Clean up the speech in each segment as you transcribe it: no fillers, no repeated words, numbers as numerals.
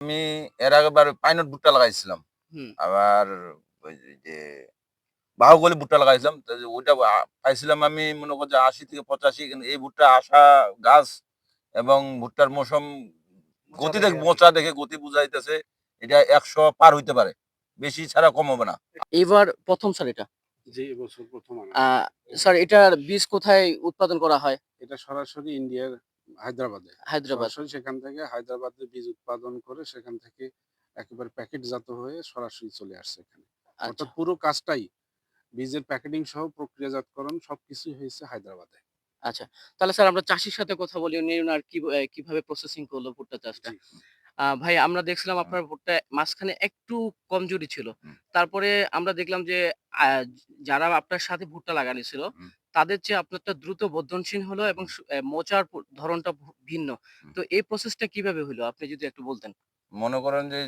আমি এর আগেবার পাইনট ভুট্টা লাগাইছিলাম। হুম, আবার ওই যে বাহুবলী ভুট্টা লাগাইছিলাম। তো যে ওইটা পাইছিলাম আমি মনে করি যে ৮০ থেকে ৮৫, কিন্তু এই ভুট্টা আসা গাছ এবং ভুট্টার মৌসুম গতি দেখে মোচা দেখে গতি বুঝাইতেছে এটা ১০০ পার হইতে পারে। বেশি ছাড়া কম হবে না। এবার ১ম স্যার এটা। জি, এবছর ১ম আনা। আ স্যার এটার বীজ কোথায় উৎপাদন করা হয়? এটা সরাসরি ইন্ডিয়ার হায়দ্রাবাদে। হায়দ্রাবাদ। সরাসরি সেখান থেকে হায়দ্রাবাদে বীজ উৎপাদন করে সেখান থেকে একেবারে প্যাকেটজাত হয়ে সরাসরি চলে আসছে এখানে। আচ্ছা, অর্থাৎ পুরো কাজটাই বীজের প্যাকেটিং সহ প্রক্রিয়াজাতকরণ সবকিছুই হয়েছে হায়দ্রাবাদে। আচ্ছা। তাহলে স্যার আমরা চাষীর সাথে কথা বলি উনি উনার কিভাবে প্রসেসিং করলো ভুট্টা চাষটা। জি। ভাই আমরা দেখছিলাম হুম, আপনার ভুট্টা মাঝখানে একটু কমজোরি ছিল। হুম, তারপরে আমরা দেখলাম যে আ যারা আপনার সাথে ভুট্টা লাগানি ছিল, হুম, তাদের চেয়ে আপনারটা দ্রুত বর্ধনশীল হলো এবং হুম, সু অ্যা মোচার ধরনটা ভিন্ন। হুম। তো এই প্রসেসটা কিভাবে হইলো? আপনি যদি একটু বলতেন। মনে করেন যে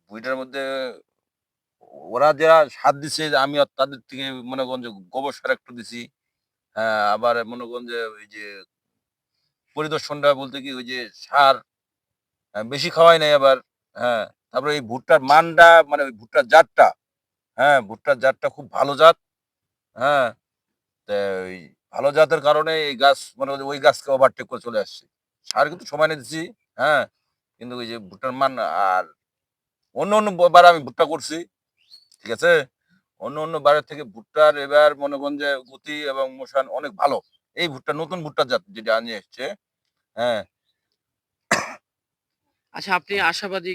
বইটার মধ্যে ওরা যারা সার দিছে আমি তাদের থেকে মনে করেন যে গোবর সার একটু দিছি। হ্যাঁ, আবার মনে করেন যে ওই যে পরিদর্শনটা বলতে কি ওই যে সার বেশি খাওয়াই নাই আবার। হ্যাঁ, তারপরে এই ভুট্টার মানটা মানে ওই ভুট্টার জাতটা, হ্যাঁ, ভুট্টার জাতটা খুব ভালো জাত। হ্যাঁ, তা ওই ভালো জাতের কারণে এই গাছ মনে করেন যে ওই গাছকে ওভারটেক করে চলে আসছে। সার কিন্তু সময় নিয়ে দিছি। হ্যাঁ, কিন্তু ওই যে ভুট্টার মান আর অন্য বার আমি ভুট্টা করছি। ঠিক আছে? অন্য বারের থেকে ভুট্টার এবার মনে করেন যে গতি এবং মোশন অনেক ভালো। এই ভুট্টা নতুন ভুট্টার জাত যেটা নিয়ে এসছে। হ্যাঁ, আচ্ছা আপনি আশাবাদী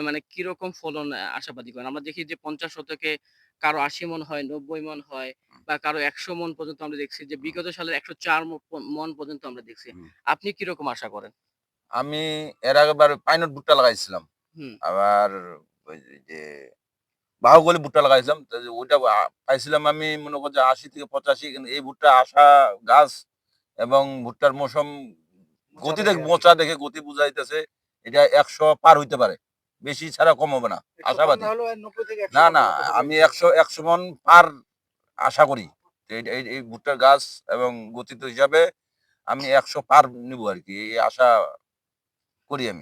মানে কিরকম ফলন আশাবাদী করেন? আমরা দেখি যে ৫০ শতকে কারো ৮০ মন হয়, ৯০ মন হয় বা কারো ১০০ মন পর্যন্ত আমরা দেখছি যে হুম, বিগত সালের ১০৪ মন পর্যন্ত আমরা দেখছি। হুম। আপনি কিরকম আশা করেন? আমি এর আগেবার পাইনট ভুট্টা লাগাইছিলাম। হুম, আবার ওই যে বাহুবলী ভুট্টা লাগাইছিলাম। তো যে ওইটা পাইছিলাম আমি মনে করি যে ৮০ থেকে ৮৫, কিন্তু এই ভুট্টা আসা গাছ এবং ভুট্টার মৌসুম গতি দেখে মোচা দেখে গতি বুঝাইতেছে এটা ১০০ পার হইতে পারে। বেশি ছাড়া কম হবে না। আশাবাদী। না, না, আমি ১০০ মন পার আশা করি। এই ভুট্টার গাছ এবং গতিতে হিসাবে আমি ১০০ পার নিবো আরকি। এই আশা করি আমি।